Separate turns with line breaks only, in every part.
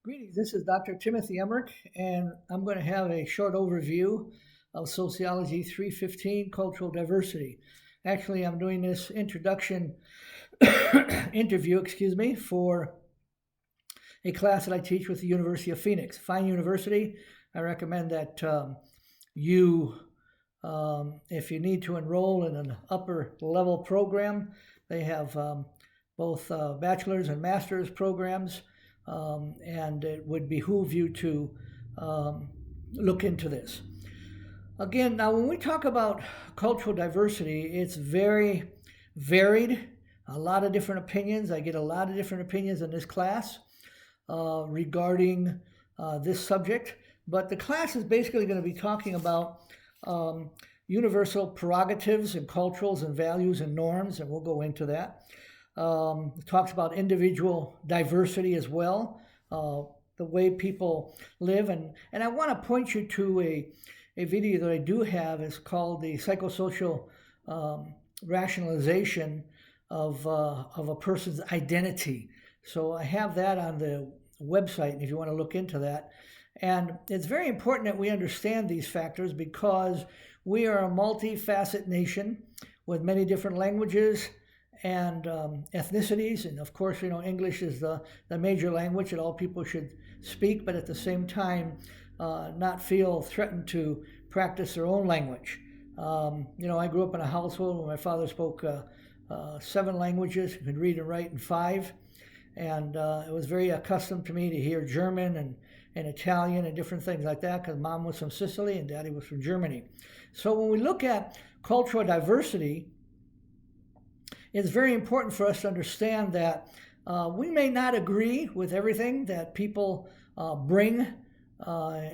Greetings, this is Dr. Timothy Emerick, and I'm going to have a short overview of Sociology 315, Cultural Diversity. Actually, I'm doing this introduction interview, for a class that I teach with the University of Phoenix. Fine university. I recommend that if you need to enroll in an upper level program, they have both bachelor's and master's programs, and it would behoove you to look into this. Again, now when we talk about cultural diversity, it's very varied, a lot of different opinions. I get a lot of different opinions in this class regarding this subject, but the class is basically going to be talking about universal prerogatives and cultures and values and norms, and we'll go into that. It talks about individual diversity as well, the way people live. And I want to point you to a video that I do have. It's called the psychosocial rationalization of a person's identity. So I have that on the website if you want to look into that. And it's very important that we understand these factors because we are a multifaceted nation with many different languages and ethnicities. And of course, English is the major language that all people should speak, but at the same time, not feel threatened to practice their own language. I grew up in a household where my father spoke 7 languages, could read and write in 5. And it was very accustomed to me to hear German and Italian and different things like that because mom was from Sicily and daddy was from Germany. So when we look at cultural diversity, it's very important for us to understand that we may not agree with everything that people bring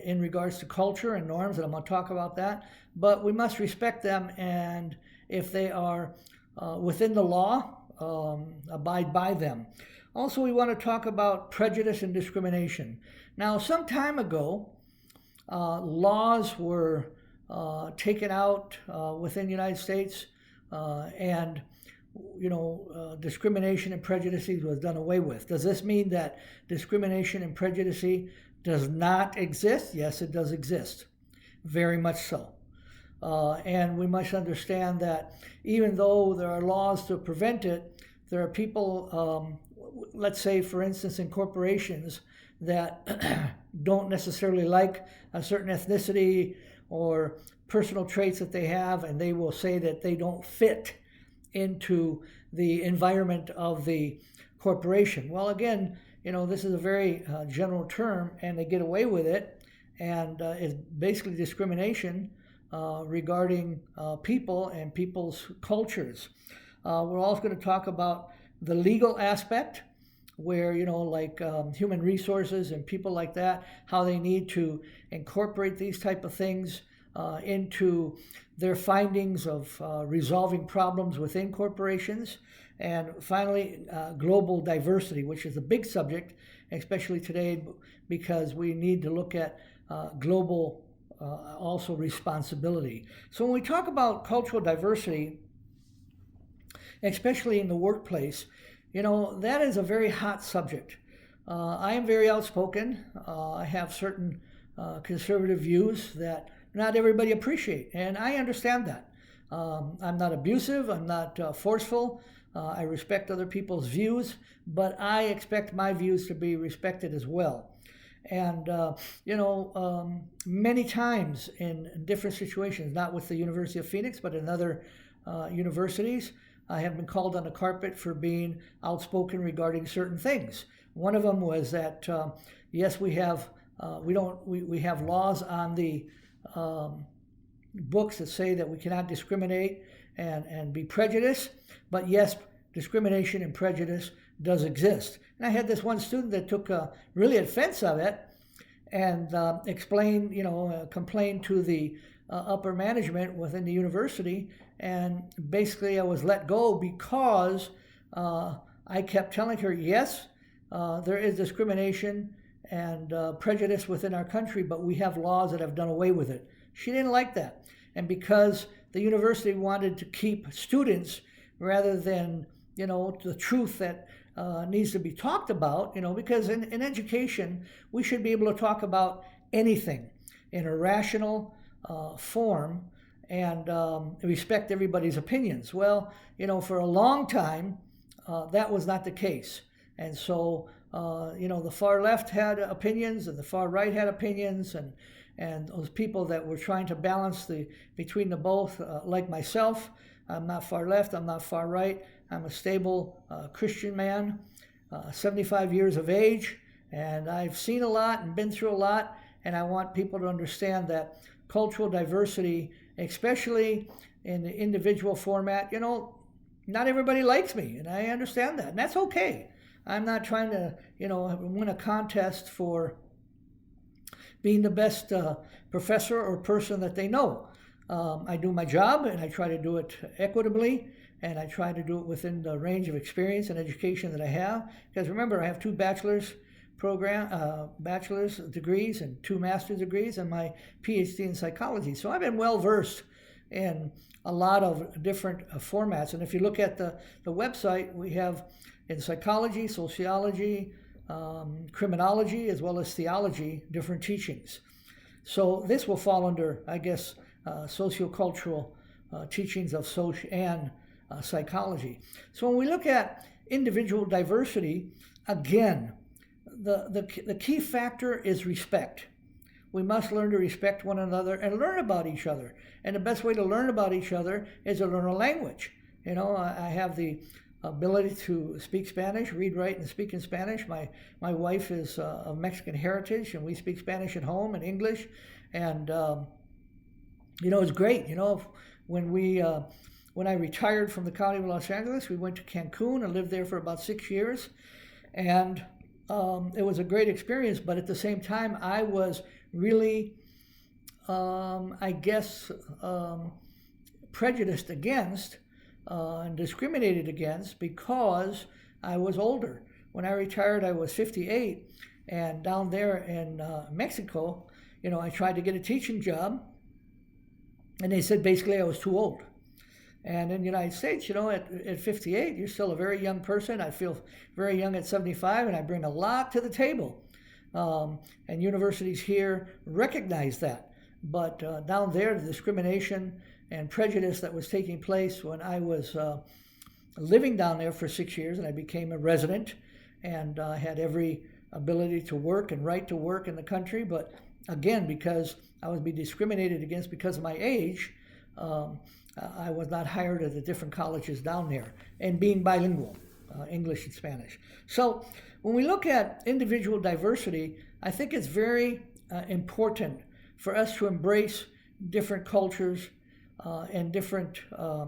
in regards to culture and norms, and I'm going to talk about that, but we must respect them, and if they are within the law, abide by them. Also, we want to talk about prejudice and discrimination. Now, some time ago, laws were taken out within the United States, and discrimination and prejudice was done away with. Does this mean that discrimination and prejudice does not exist? Yes, it does exist, very much so. And we must understand that even though there are laws to prevent it, there are people, let's say, for instance, in corporations that don't necessarily like a certain ethnicity or personal traits that they have, and they will say that they don't fit into the environment of the corporation. Well, again, this is a very general term, and they get away with it, and it's basically discrimination regarding people and people's cultures. We're also going to talk about the legal aspect, where human resources and people like that, how they need to incorporate these type of things into their findings of resolving problems within corporations. And finally, global diversity, which is a big subject, especially today, because we need to look at global also responsibility. So when we talk about cultural diversity, especially in the workplace, that is a very hot subject. I am very outspoken. I have certain conservative views that not everybody appreciate, and I understand that. I'm not abusive, I'm not forceful. I respect other people's views, but I expect my views to be respected as well. And many times in different situations, not with the University of Phoenix, but in other universities, I have been called on the carpet for being outspoken regarding certain things. One of them was that yes, we have laws on the books that say that we cannot discriminate and be prejudiced, but yes, discrimination and prejudice does exist. And I had this one student that took really offense of it and complained to the upper management within the university, and basically I was let go because I kept telling her, yes, there is discrimination and prejudice within our country, but we have laws that have done away with it. She didn't like that. And because the university wanted to keep students rather than, the truth that needs to be talked about, because in education, we should be able to talk about anything in a rational form and respect everybody's opinions. Well, for a long time, that was not the case. And so, the far left had opinions and the far right had opinions, and those people that were trying to balance between the both, like myself. I'm not far left, I'm not far right. I'm a stable Christian man, 75 years of age, and I've seen a lot and been through a lot, and I want people to understand that cultural diversity, especially in the individual format, not everybody likes me, and I understand that, and that's okay. I'm not trying to, win a contest for being the best professor or person that they know. I do my job, and I try to do it equitably, and I try to do it within the range of experience and education that I have. Because remember, I have 2 bachelor's degrees and 2 master's degrees, and my PhD in psychology. So I've been well versed in a lot of different formats. And if you look at the website, we have in psychology, sociology, criminology, as well as theology, different teachings. So this will fall under, I guess, sociocultural teachings of social and psychology. So when we look at individual diversity, again, the key factor is respect. We must learn to respect one another and learn about each other. And the best way to learn about each other is to learn a language. I have the ability to speak Spanish, read, write, and speak in Spanish. My wife is of Mexican heritage, and we speak Spanish at home and English. And it's great. When I retired from the County of Los Angeles, we went to Cancun and lived there for about 6 years, and it was a great experience. But at the same time, I was really, prejudiced against and discriminated against because I was older. When I retired, I was 58, and down there in Mexico, I tried to get a teaching job, and they said basically I was too old. And in the United States, at 58, you're still a very young person. I feel very young at 75, and I bring a lot to the table. And universities here recognize that. But down there, the discrimination and prejudice that was taking place when I was living down there for 6 years, and I became a resident, and I had every ability to work and right to work in the country. But again, because I was being discriminated against because of my age, I was not hired at the different colleges down there, and being bilingual, English and Spanish. So when we look at individual diversity, I think it's very important for us to embrace different cultures and different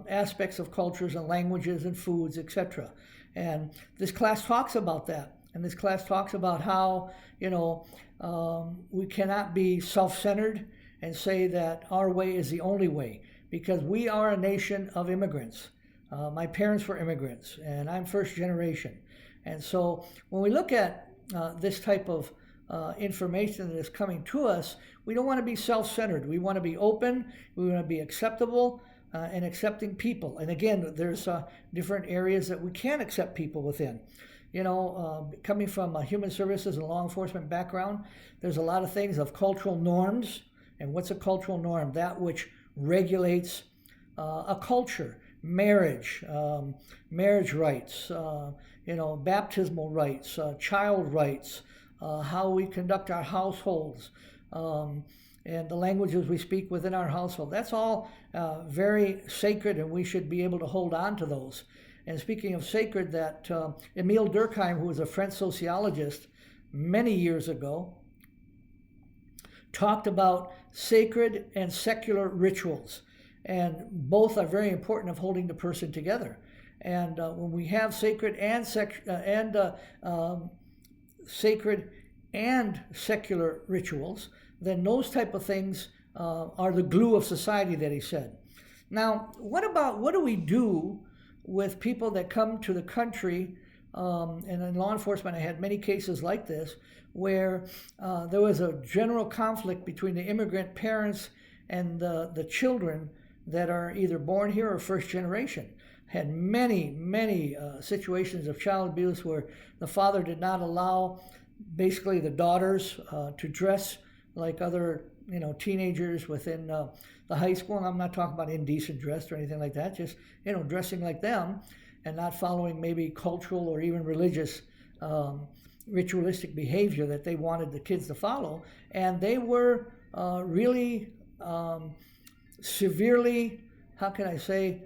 aspects of cultures and languages and foods, etc. And this class talks about that. And this class talks about how, we cannot be self-centered and say that our way is the only way, because we are a nation of immigrants. My parents were immigrants, and I'm first generation. And so when we look at this type of information that is coming to us, we don't want to be self-centered. We want to be open, we want to be acceptable, and accepting people. And again, there's different areas that we can accept people within. Coming from a human services and law enforcement background, there's a lot of things of cultural norms. And what's a cultural norm? That which regulates a culture, marriage, marriage rights, baptismal rights, child rights, how we conduct our households, and the languages we speak within our household. That's all very sacred, and we should be able to hold on to those. And speaking of sacred, that Emile Durkheim, who was a French sociologist many years ago, talked about sacred and secular rituals. And both are very important of holding the person together. And when we have sacred and secular rituals, then those type of things are the glue of society, that he said. Now, what do we do with people that come to the country? And in law enforcement, I had many cases like this, where there was a general conflict between the immigrant parents and the children that are either born here or first generation. had many situations of child abuse where the father did not allow basically the daughters to dress like other teenagers within the high school. And I'm not talking about indecent dress or anything like that, just dressing like them and not following maybe cultural or even religious ritualistic behavior that they wanted the kids to follow. And they were really severely, how can I say,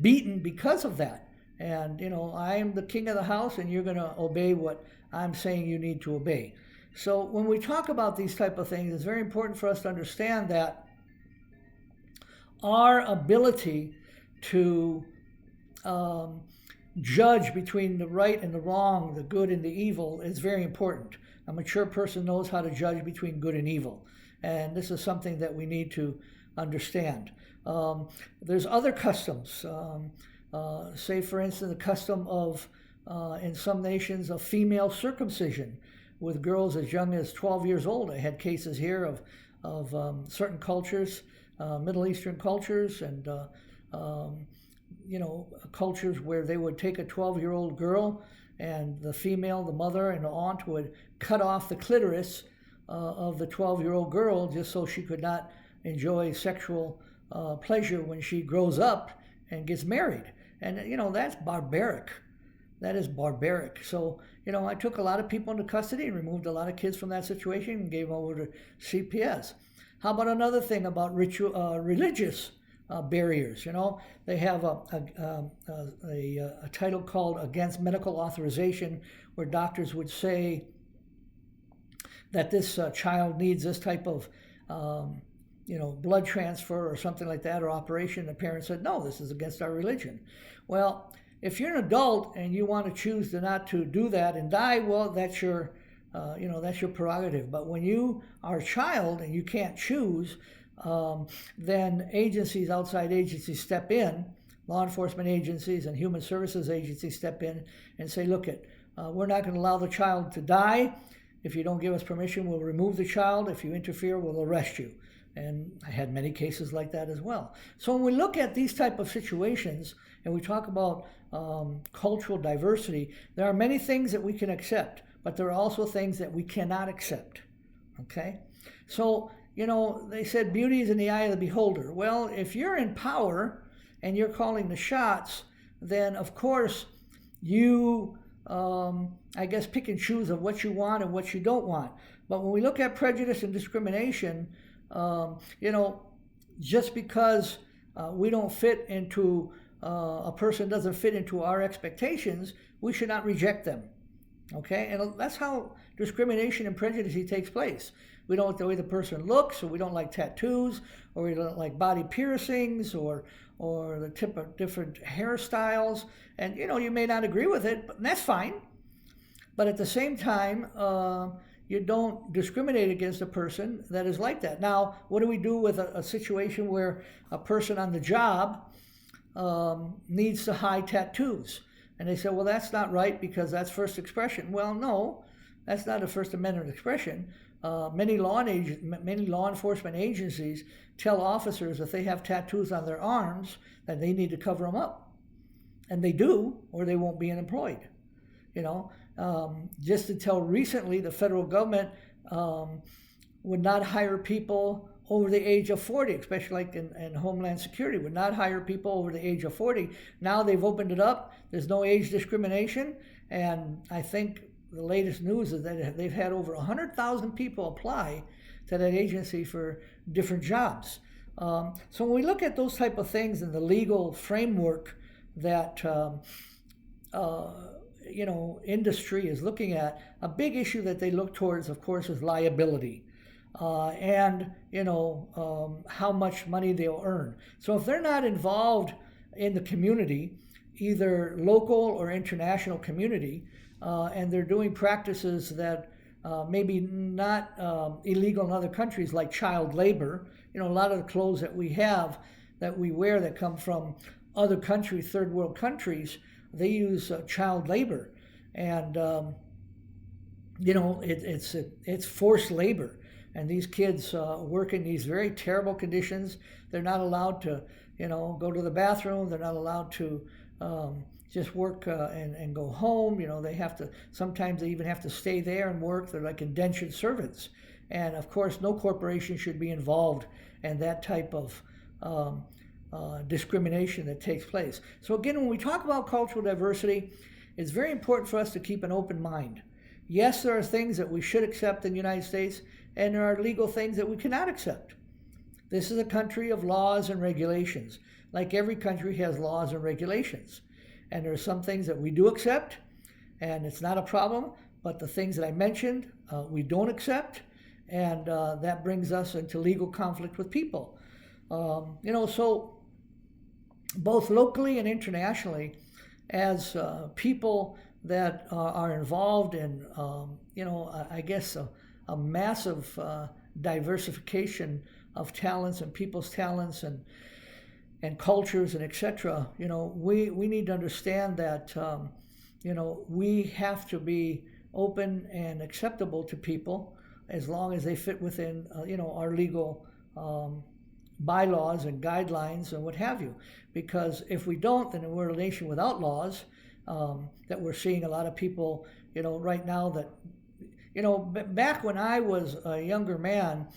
beaten because of that. And I am the king of the house and you're going to obey what I'm saying you need to obey. So when we talk about these type of things, it's very important for us to understand that our ability to judge between the right and the wrong, the good and the evil, is very important. A mature person knows how to judge between good and evil. And this is something that we need to understand. There's other customs. Say, for instance, the custom of, in some nations, of female circumcision with girls as young as 12 years old. I had cases here of certain cultures, Middle Eastern cultures, and cultures where they would take a 12-year-old girl and the female, the mother and the aunt would cut off the clitoris of the 12-year-old girl just so she could not enjoy sexual pleasure when she grows up and gets married. And that's barbaric. That is barbaric. So I took a lot of people into custody and removed a lot of kids from that situation and gave them over to CPS. How about another thing about religious barriers? They have a title called Against Medical Authorization, where doctors would say that this child needs this type of blood transfer or something like that, or operation. The parents said, no, this is against our religion. Well, if you're an adult and you want to choose not to do that and die, well, that's your prerogative. But when you are a child and you can't choose, then agencies, outside agencies step in, law enforcement agencies and human services agencies step in and say, look, we're not going to allow the child to die. If you don't give us permission, we'll remove the child. If you interfere, we'll arrest you. And I had many cases like that as well. So when we look at these type of situations and we talk about cultural diversity, there are many things that we can accept, but there are also things that we cannot accept. Okay? So, they said beauty is in the eye of the beholder. Well, if you're in power and you're calling the shots, then of course you, pick and choose of what you want and what you don't want. But when we look at prejudice and discrimination, just because we don't fit into, a person doesn't fit into our expectations, we should not reject them. Okay? And that's how discrimination and prejudice takes place. We don't like the way the person looks, or we don't like tattoos, or we don't like body piercings, or the tip of different hairstyles. And, you may not agree with it, but that's fine. But at the same time, you don't discriminate against a person that is like that. Now, what do we do with a situation where a person on the job needs to hide tattoos? And they say, well, that's not right because that's first expression. Well, no, that's not a First Amendment expression. Many law enforcement agencies tell officers if they have tattoos on their arms that they need to cover them up. And they do, or they won't be employed. Just until recently, the federal government would not hire people over the age of 40, especially like in Homeland Security, would not hire people over the age of 40. Now they've opened it up. There's no age discrimination. And I think the latest news is that they've had over 100,000 people apply to that agency for different jobs. So when we look at those type of things in the legal framework that industry is looking at, a big issue that they look towards, of course, is liability. And how much money they'll earn. So if they're not involved in the community, either local or international community, and they're doing practices that maybe not illegal in other countries, like child labor. A lot of the clothes that we have, that we wear, that come from other countries, third world countries, they use child labor, and it's forced labor. And these kids work in these very terrible conditions. They're not allowed to, go to the bathroom. They're not allowed to just work and go home. They have to, sometimes they even have to stay there and work. They're like indentured servants. And of course, no corporation should be involved in that type of discrimination that takes place. So again, when we talk about cultural diversity, it's very important for us to keep an open mind. Yes, there are things that we should accept in the United States, and there are legal things that we cannot accept. This is a country of laws and regulations. Like every country has laws and regulations. And there are some things that we do accept, and it's not a problem, but the things that I mentioned, we don't accept, and that brings us into legal conflict with people. So both locally and internationally, as people that are involved in, I guess a massive diversification of talents and people's talents and cultures and etc. We need to understand that we have to be open and acceptable to people as long as they fit within our legal bylaws and guidelines and what have you. Because if we don't, then we're a nation without laws. That we're seeing a lot of people, right now that, back when I was a younger man,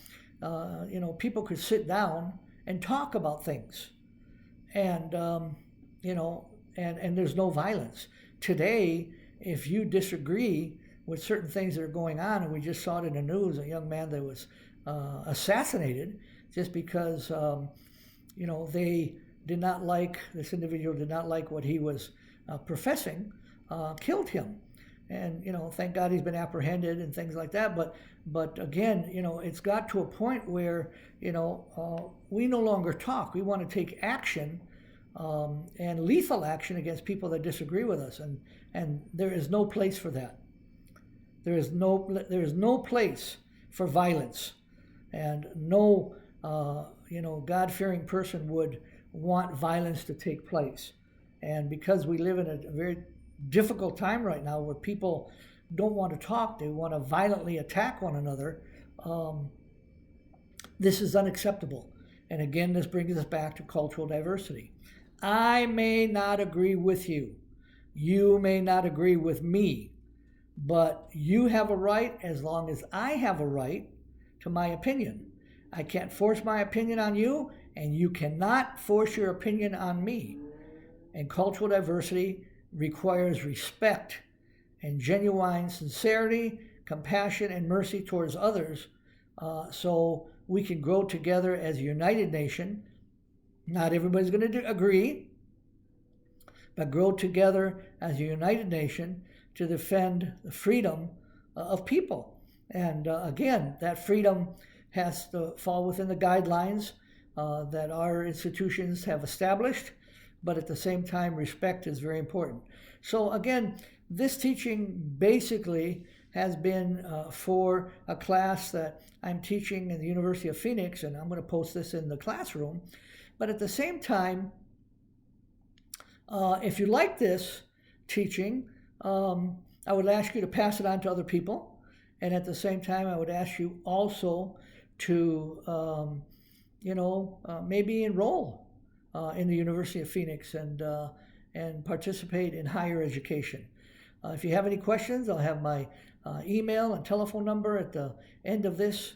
people could sit down and talk about things, and and there's no violence. Today, if you disagree with certain things that are going on, and we just saw it in the news, a young man that was assassinated just because, they did not like, this individual did not like what he was professing, killed him. And, thank God he's been apprehended and things like that. But again, it's got to a point where, we no longer talk. We want to take action, and lethal action against people that disagree with us. And there is no place for that. There is no place for violence. And no, God-fearing person would want violence to take place. And because we live in a very difficult time right now where people don't want to talk, they want to violently attack one another, this is unacceptable. And again, this brings us back to cultural diversity. I may not agree with you. You may not agree with me. But you have a right as long as I have a right to my opinion. I can't force my opinion on you, and you cannot force your opinion on me. And cultural diversity requires respect and genuine sincerity, compassion, and mercy towards others, so we can grow together as a united nation. Not everybody's going to agree, but grow together as a united nation to defend the freedom of people. And again, that freedom has to fall within the guidelines that our institutions have established, but at the same time, respect is very important. So again, this teaching basically has been for a class that I'm teaching in the University of Phoenix, and I'm going to post this in the classroom. But at the same time, if you like this teaching, I would ask you to pass it on to other people. And at the same time, I would ask you also to, maybe enroll in the University of Phoenix and participate in higher education. If you have any questions, I'll have my email and telephone number at the end of this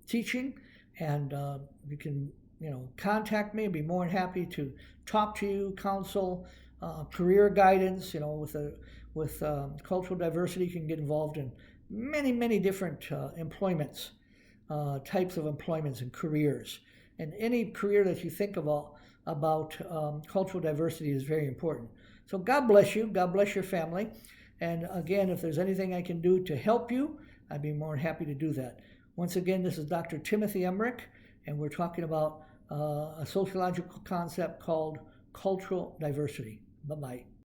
teaching, and you can contact me. I'd be more than happy to talk to you, counsel, career guidance. With cultural diversity, you can get involved in many different employments, types of employments and careers. And any career that you think about cultural diversity is very important. So God bless you. God bless your family. And again, if there's anything I can do to help you, I'd be more than happy to do that. Once again, this is Dr. Timothy Emerick, and we're talking about a sociological concept called cultural diversity. Bye-bye.